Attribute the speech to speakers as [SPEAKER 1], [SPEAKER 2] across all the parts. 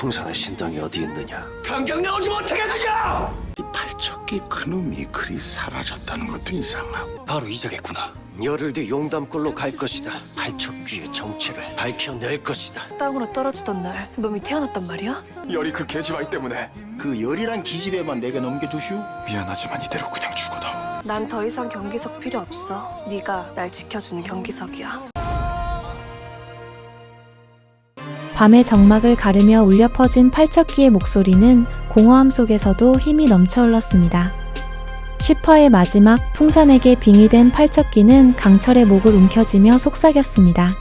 [SPEAKER 1] 풍산의 신당이 어디 있느냐?
[SPEAKER 2] 당장 나오지 못하게 하자!
[SPEAKER 3] 이 팔척기 그놈이 그리 사라졌다는 것도 이상하고.
[SPEAKER 2] 바로 이자겠구나.
[SPEAKER 1] 열흘 뒤 용담골로 갈 것이다. 팔척귀의 정체를 밝혀낼 것이다.
[SPEAKER 4] 땅으로 떨어지던 날 놈이 태어났단 말이야?
[SPEAKER 2] 열이 그 계집아이 때문에.
[SPEAKER 3] 그 열이란 기집애만 내게 넘겨주시오.
[SPEAKER 2] 미안하지만 이대로 그냥 죽어다오.
[SPEAKER 4] 난 더 이상 경기석 필요 없어. 네가 날 지켜주는 경기석이야.
[SPEAKER 5] 밤의 정막을 가르며 울려 퍼진 팔척귀의 목소리는 공허함 속에서도 힘이 넘쳐 흘렀습니다. 10화의 마지막 풍산에게 빙의된 팔척귀는 강철의 목을 움켜쥐며 속삭였습니다.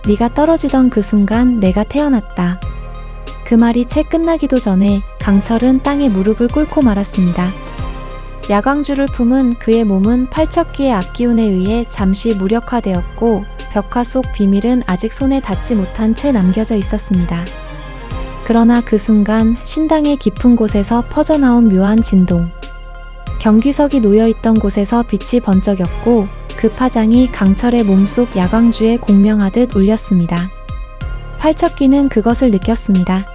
[SPEAKER 5] 네가 떨어지던 그 순간 내가 태어났다. 그 말이 채 끝나기도 전에 강철은 땅에 무릎을 꿇고 말았습니다. 야광주를 품은 그의 몸은 팔척귀의 앞기운에 의해 잠시 무력화되었고 벽화 속 비밀은 아직 손에 닿지 못한 채 남겨져 있었습니다. 그러나 그 순간 신당의 깊은 곳에서 퍼져나온 묘한 진동. 경기석이 놓여있던 곳에서 빛이 번쩍였고 그 파장이 강철의 몸속 야광주에 공명하듯 울렸습니다. 팔척귀는 그것을 느꼈습니다.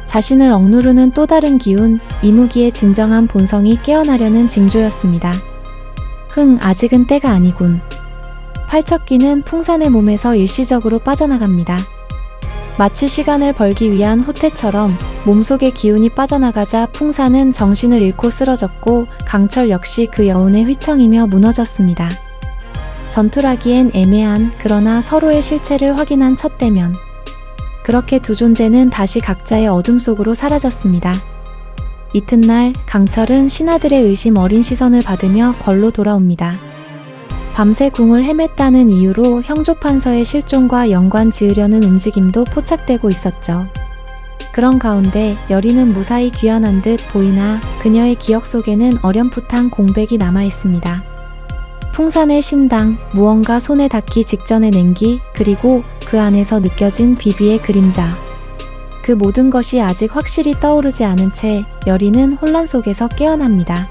[SPEAKER 5] 자신을 억누르는 또 다른 기운, 이무기의 진정한 본성이 깨어나려는 징조였습니다. 아직은 때가 아니군. 팔척귀는 풍산의 몸에서 일시적으로 빠져나갑니다. 마치 시간을 벌기 위한 후퇴처럼 몸속의 기운이 빠져나가자 풍산은 정신을 잃고 쓰러졌고 강철 역시 그 여운에 휘청이며 무너졌습니다. 전투라기엔 애매한 그러나 서로의 실체를 확인한 첫 대면. 그렇게 두 존재는 다시 각자의 어둠 속으로 사라졌습니다. 이튿날 강철은 신하들의 의심 어린 시선을 받으며 궐로 돌아옵니다. 밤새 궁을 헤맸다는 이유로 형조판서의 실종과 연관 지으려는 움직임도 포착되고 있었죠. 그런 가운데 열이는 무사히 귀환한 듯 보이나 그녀의 기억 속에는 어렴풋한 공백이 남아있습니다. 풍산의 신당, 무언가 손에 닿기 직전의 냉기, 그리고 그 안에서 느껴진 비비의 그림자. 그 모든 것이 아직 확실히 떠오르지 않은 채 열이는 혼란 속에서 깨어납니다.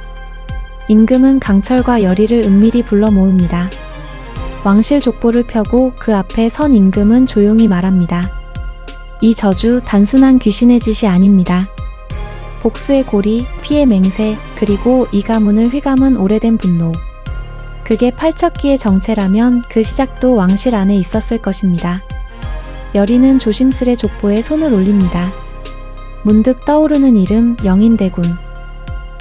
[SPEAKER 5] 임금은 강철과 열이를 은밀히 불러 모읍니다. 왕실 족보를 펴고 그 앞에 선 임금은 조용히 말합니다. 이 저주 단순한 귀신의 짓이 아닙니다. 복수의 고리, 피의 맹세, 그리고 이 가문을 휘감은 오래된 분노. 그게 팔척귀의 정체라면 그 시작도 왕실 안에 있었을 것입니다. 열이는 조심스레 족보에 손을 올립니다. 문득 떠오르는 이름 영인대군.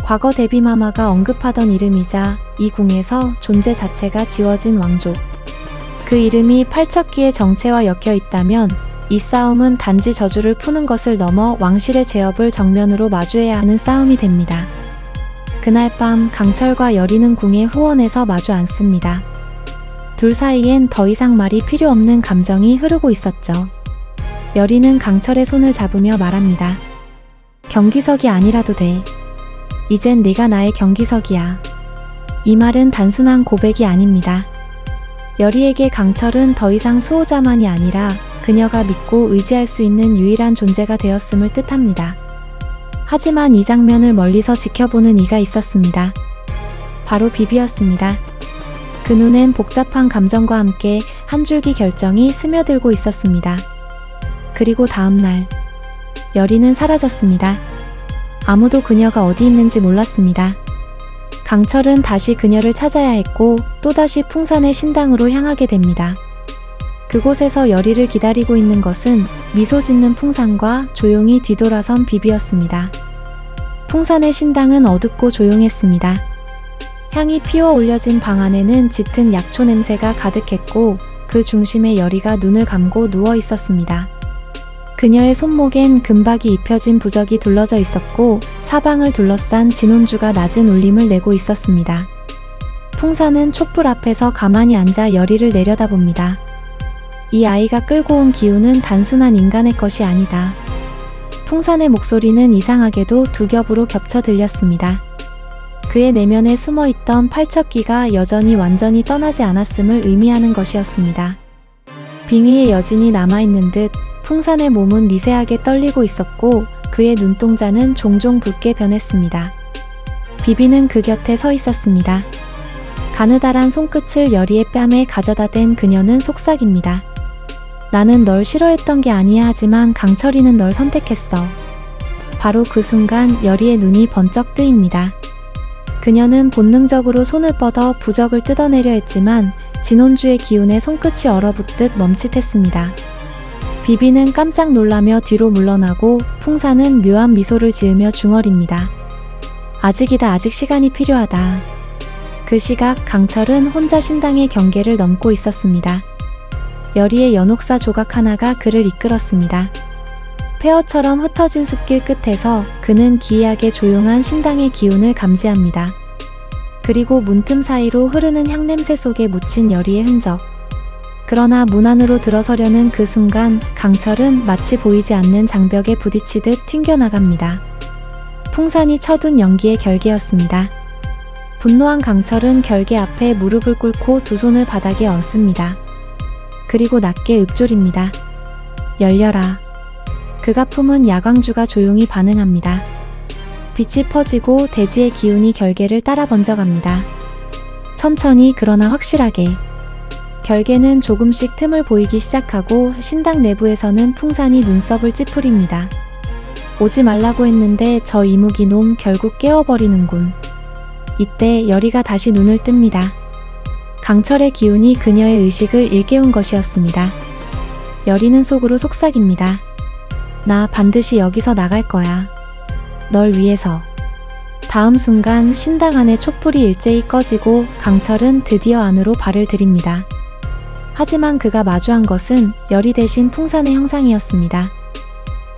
[SPEAKER 5] 과거 데비마마가 언급하던 이름이자 이 궁에서 존재 자체가 지워진 왕족. 그 이름이 팔척귀의 정체와 엮여 있다면 이 싸움은 단지 저주를 푸는 것을 넘어 왕실의 죄업을 정면으로 마주해야 하는 싸움이 됩니다. 그날 밤 강철과 열이는 궁의 후원에서 마주 앉습니다. 둘 사이엔 더 이상 말이 필요 없는 감정이 흐르고 있었죠. 열이는 강철의 손을 잡으며 말합니다. 경기석이 아니라도 돼. 이젠 네가 나의 경기석이야. 이 말은 단순한 고백이 아닙니다. 열이에게 강철은 더 이상 수호자만이 아니라 그녀가 믿고 의지할 수 있는 유일한 존재가 되었음을 뜻합니다. 하지만 이 장면을 멀리서 지켜보는 이가 있었습니다. 바로 비비였습니다. 그 눈엔 복잡한 감정과 함께 한 줄기 결정이 스며들고 있었습니다. 그리고 다음 날, 열이는 사라졌습니다. 아무도 그녀가 어디 있는지 몰랐습니다. 강철은 다시 그녀를 찾아야 했고 또다시 풍산의 신당으로 향하게 됩니다. 그곳에서 열이를 기다리고 있는 것은 미소 짓는 풍산과 조용히 뒤돌아선 비비였습니다. 풍산의 신당은 어둡고 조용했습니다. 향이 피어 올려진 방 안에는 짙은 약초 냄새가 가득했고 그 중심에 열이가 눈을 감고 누워 있었습니다. 그녀의 손목엔 금박이 입혀진 부적이 둘러져 있었고 사방을 둘러싼 진혼주가 낮은 울림을 내고 있었습니다. 풍산은 촛불 앞에서 가만히 앉아 열이를 내려다봅니다. 이 아이가 끌고 온 기운은 단순한 인간의 것이 아니다. 풍산의 목소리는 이상하게도 두 겹으로 겹쳐 들렸습니다. 그의 내면에 숨어있던 팔척귀가 여전히 완전히 떠나지 않았음을 의미하는 것이었습니다. 빙의의 여진이 남아있는 듯 풍산의 몸은 미세하게 떨리고 있었고 그의 눈동자는 종종 붉게 변했습니다. 비비는 그 곁에 서 있었습니다. 가느다란 손끝을 열이의 뺨에 가져다 댄 그녀는 속삭입니다. 나는 널 싫어했던 게 아니야. 하지만 강철이는 널 선택했어. 바로 그 순간 여리의 눈이 번쩍 뜨입니다. 그녀는 본능적으로 손을 뻗어 부적을 뜯어내려 했지만 진혼주의 기운에 손끝이 얼어붙듯 멈칫했습니다. 비비는 깜짝 놀라며 뒤로 물러나고 풍사는 묘한 미소를 지으며 중얼입니다. 아직이다. 아직 시간이 필요하다. 그 시각 강철은 혼자 신당의 경계를 넘고 있었습니다. 여리의 연옥사 조각 하나가 그를 이끌었습니다. 폐허처럼 흩어진 숲길 끝에서 그는 기이하게 조용한 신당의 기운을 감지합니다. 그리고 문틈 사이로 흐르는 향냄새 속에 묻힌 여리의 흔적. 그러나 문 안으로 들어서려는 그 순간 강철은 마치 보이지 않는 장벽에 부딪히듯 튕겨나갑니다. 풍산이 쳐둔 연기의 결계였습니다. 분노한 강철은 결계 앞에 무릎을 꿇고 두 손을 바닥에 얹습니다. 그리고 낮게 읊조립니다. 열려라. 그가 품은 야광주가 조용히 반응합니다. 빛이 퍼지고 대지의 기운이 결계를 따라 번져갑니다. 천천히 그러나 확실하게. 결계는 조금씩 틈을 보이기 시작하고 신당 내부에서는 풍산이 눈썹을 찌푸립니다. 오지 말라고 했는데 저 이무기 놈 결국 깨워버리는군. 이때 여리가 다시 눈을 뜹니다. 강철의 기운이 그녀의 의식을 일깨운 것이었습니다. 여리는 속으로 속삭입니다. 나 반드시 여기서 나갈 거야. 널 위해서. 다음 순간 신당 안의 촛불이 일제히 꺼지고 강철은 드디어 안으로 발을 들입니다. 하지만 그가 마주한 것은 여리 대신 풍산의 형상이었습니다.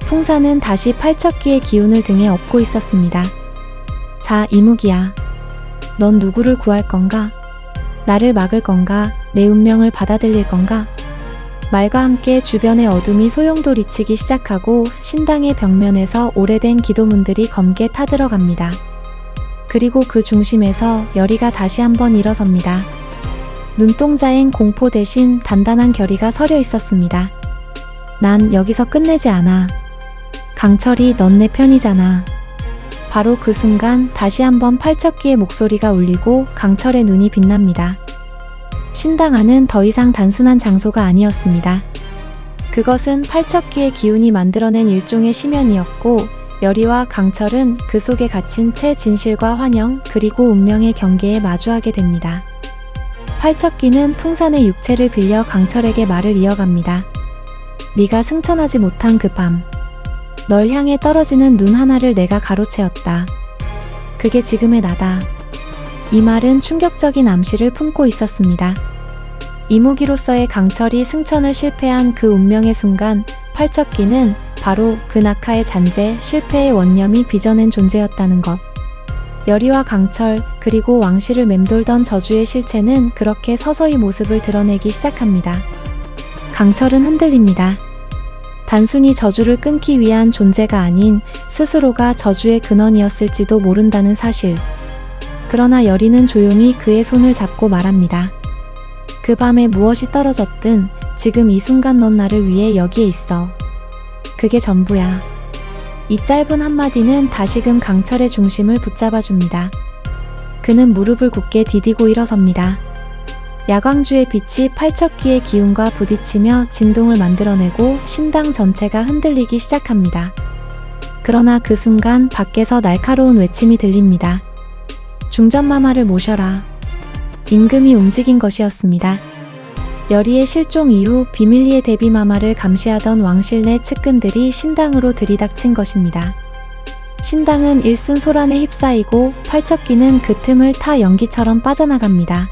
[SPEAKER 5] 풍산은 다시 팔척기의 기운을 등에 업고 있었습니다. 자, 이무기야. 넌 누구를 구할 건가? 나를 막을 건가? 내 운명을 받아들일 건가? 말과 함께 주변의 어둠이 소용돌이치기 시작하고 신당의 벽면에서 오래된 기도문들이 검게 타들어갑니다. 그리고 그 중심에서 여리가 다시 한번 일어섭니다. 눈동자엔 공포 대신 단단한 결의가 서려 있었습니다. 난 여기서 끝내지 않아. 강철이 넌 내 편이잖아. 바로 그 순간 다시 한번 팔척기의 목소리가 울리고 강철의 눈이 빛납니다. 신당 안은 더 이상 단순한 장소가 아니었습니다. 그것은 팔척기의 기운이 만들어낸 일종의 심연이었고 여리와 강철은 그 속에 갇힌 채 진실과 환영 그리고 운명의 경계에 마주하게 됩니다. 팔척기는 풍산의 육체를 빌려 강철에게 말을 이어갑니다. 네가 승천하지 못한 그 밤, 널 향해 떨어지는 눈 하나를 내가 가로채었다. 그게 지금의 나다. 이 말은 충격적인 암시를 품고 있었습니다. 이무기로서의 강철이 승천을 실패한 그 운명의 순간 팔척기는 바로 그 낙하의 잔재, 실패의 원념이 빚어낸 존재였다는 것. 여리와 강철, 그리고 왕실을 맴돌던 저주의 실체는 그렇게 서서히 모습을 드러내기 시작합니다. 강철은 흔들립니다. 단순히 저주를 끊기 위한 존재가 아닌 스스로가 저주의 근원이었을지도 모른다는 사실. 그러나 여리는 조용히 그의 손을 잡고 말합니다. 그 밤에 무엇이 떨어졌든 지금 이 순간 넌 나를 위해 여기에 있어. 그게 전부야. 이 짧은 한마디는 다시금 강철의 중심을 붙잡아줍니다. 그는 무릎을 굳게 디디고 일어섭니다. 야광주의 빛이 팔척기의 기운과 부딪히며 진동을 만들어내고 신당 전체가 흔들리기 시작합니다. 그러나 그 순간 밖에서 날카로운 외침이 들립니다. 중전마마를 모셔라. 임금이 움직인 것이었습니다. 여리의 실종 이후 비밀리에 대비마마를 감시하던 왕실 내 측근들이 신당으로 들이닥친 것입니다. 신당은 일순 소란에 휩싸이고 팔척기는 그 틈을 타 연기처럼 빠져나갑니다.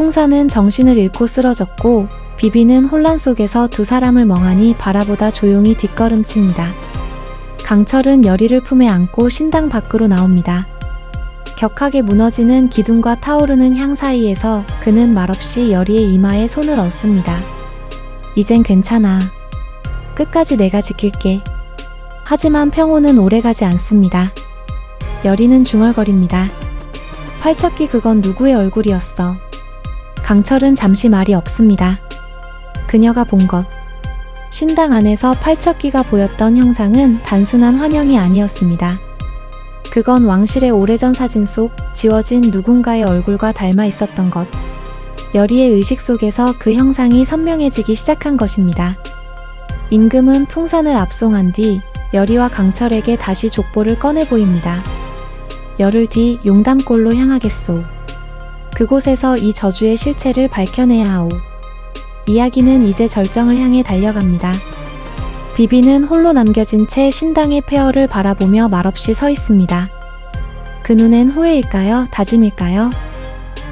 [SPEAKER 5] 풍사는 정신을 잃고 쓰러졌고 비비는 혼란 속에서 두 사람을 멍하니 바라보다 조용히 뒷걸음칩니다. 강철은 여리를 품에 안고 신당 밖으로 나옵니다. 격하게 무너지는 기둥과 타오르는 향 사이에서 그는 말없이 여리의 이마에 손을 얹습니다. 이젠 괜찮아. 끝까지 내가 지킬게. 하지만 평온은 오래가지 않습니다. 여리는 중얼거립니다. 팔척기 그건 누구의 얼굴이었어? 강철은 잠시 말이 없습니다. 그녀가 본 것. 신당 안에서 팔척기가 보였던 형상은 단순한 환영이 아니었습니다. 그건 왕실의 오래전 사진 속 지워진 누군가의 얼굴과 닮아 있었던 것. 여리의 의식 속에서 그 형상이 선명해지기 시작한 것입니다. 임금은 풍산을 압송한 뒤 여리와 강철에게 다시 족보를 꺼내 보입니다. 열흘 뒤 용담골로 향하겠소. 그곳에서 이 저주의 실체를 밝혀내야 하오. 이야기는 이제 절정을 향해 달려갑니다. 비비는 홀로 남겨진 채 신당의 폐허를 바라보며 말없이 서 있습니다. 그 눈엔 후회일까요? 다짐일까요?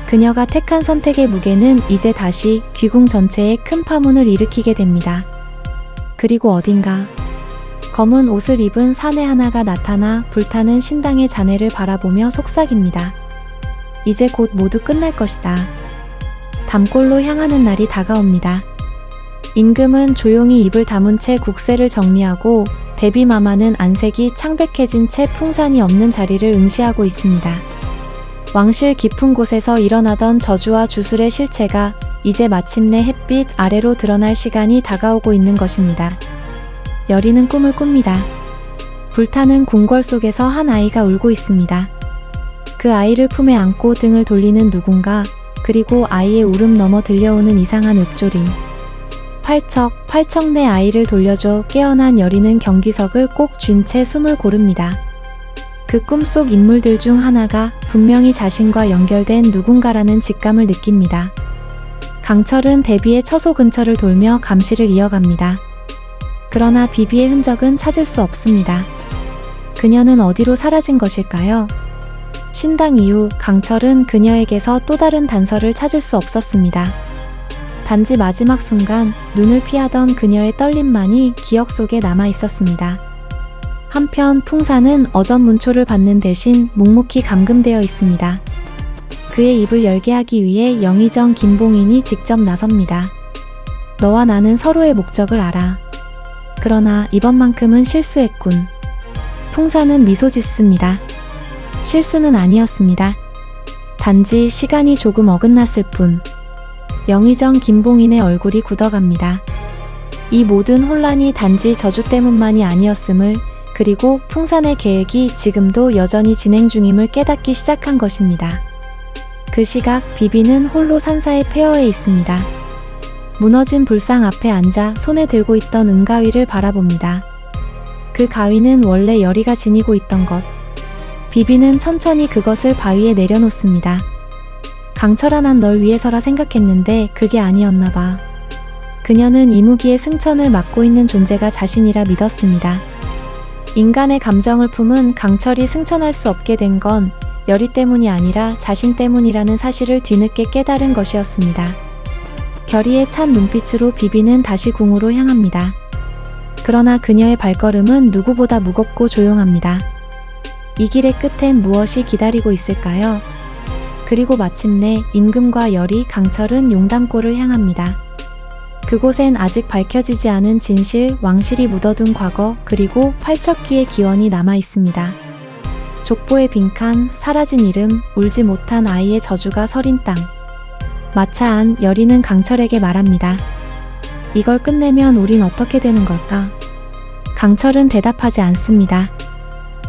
[SPEAKER 5] 그녀가 택한 선택의 무게는 이제 다시 귀궁 전체에 큰 파문을 일으키게 됩니다. 그리고 어딘가 검은 옷을 입은 사내 하나가 나타나 불타는 신당의 잔해를 바라보며 속삭입니다. 이제 곧 모두 끝날 것이다. 담골로 향하는 날이 다가옵니다. 임금은 조용히 입을 다문 채 국세를 정리하고 대비마마는 안색이 창백해진 채 풍산이 없는 자리를 응시하고 있습니다. 왕실 깊은 곳에서 일어나던 저주와 주술의 실체가 이제 마침내 햇빛 아래로 드러날 시간이 다가오고 있는 것입니다. 여리는 꿈을 꿉니다. 불타는 궁궐 속에서 한 아이가 울고 있습니다. 그 아이를 품에 안고 등을 돌리는 누군가, 그리고 아이의 울음 너머 들려오는 이상한 읊조림. 팔척 내 아이를 돌려줘. 깨어난 여리는 경기석을 꼭 쥔 채 숨을 고릅니다. 그 꿈속 인물들 중 하나가 분명히 자신과 연결된 누군가라는 직감을 느낍니다. 강철은 대비의 처소 근처를 돌며 감시를 이어갑니다. 그러나 비비의 흔적은 찾을 수 없습니다. 그녀는 어디로 사라진 것일까요? 신당 이후 강철은 그녀에게서 또 다른 단서를 찾을 수 없었습니다. 단지 마지막 순간 눈을 피하던 그녀의 떨림만이 기억 속에 남아 있었습니다. 한편 풍산은 어전문초를 받는 대신 묵묵히 감금되어 있습니다. 그의 입을 열게 하기 위해 영의정 김봉인이 직접 나섭니다. 너와 나는 서로의 목적을 알아. 그러나 이번만큼은 실수했군. 풍산은 미소 짓습니다. 실수는 아니었습니다. 단지 시간이 조금 어긋났을 뿐. 영의정 김봉인의 얼굴이 굳어갑니다. 이 모든 혼란이 단지 저주 때문만이 아니었음을, 그리고 풍산의 계획이 지금도 여전히 진행 중임을 깨닫기 시작한 것입니다. 그 시각 비비는 홀로 산사의 폐허에 있습니다. 무너진 불상 앞에 앉아 손에 들고 있던 은가위를 바라봅니다. 그 가위는 원래 여리가 지니고 있던 것. 비비는 천천히 그것을 바위에 내려놓습니다. 강철아, 난 널 위해서라 생각했는데 그게 아니었나 봐. 그녀는 이무기의 승천을 맡고 있는 존재가 자신이라 믿었습니다. 인간의 감정을 품은 강철이 승천할 수 없게 된 건 여리 때문이 아니라 자신 때문이라는 사실을 뒤늦게 깨달은 것이었습니다. 결의에 찬 눈빛으로 비비는 다시 궁으로 향합니다. 그러나 그녀의 발걸음은 누구보다 무겁고 조용합니다. 이 길의 끝엔 무엇이 기다리고 있을까요? 그리고 마침내 임금과 여리, 강철은 용담골을 향합니다. 그곳엔 아직 밝혀지지 않은 진실, 왕실이 묻어둔 과거, 그리고 팔척귀의 기원이 남아 있습니다. 족보의 빈칸, 사라진 이름, 울지 못한 아이의 저주가 서린 땅. 마차 안 여리는 강철에게 말합니다. 이걸 끝내면 우린 어떻게 되는 걸까? 강철은 대답하지 않습니다.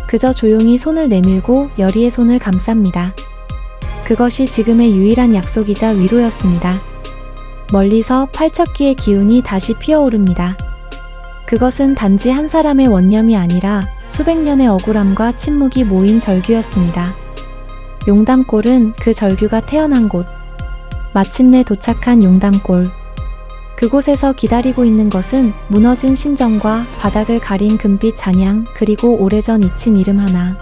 [SPEAKER 5] 그저 조용히 손을 내밀고 여리의 손을 감쌉니다. 그것이 지금의 유일한 약속이자 위로였습니다. 멀리서 팔척귀의 기운이 다시 피어오릅니다. 그것은 단지 한 사람의 원념이 아니라 수백 년의 억울함과 침묵이 모인 절규였습니다. 용담골은 그 절규가 태어난 곳. 마침내 도착한 용담골. 그곳에서 기다리고 있는 것은 무너진 신정과 바닥을 가린 금빛 잔향, 그리고 오래전 잊힌 이름 하나.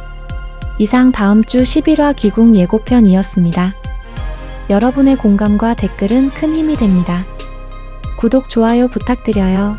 [SPEAKER 5] 이상 다음 주 11화 귀궁 예고편이었습니다. 여러분의 공감과 댓글은 큰 힘이 됩니다. 구독, 좋아요 부탁드려요.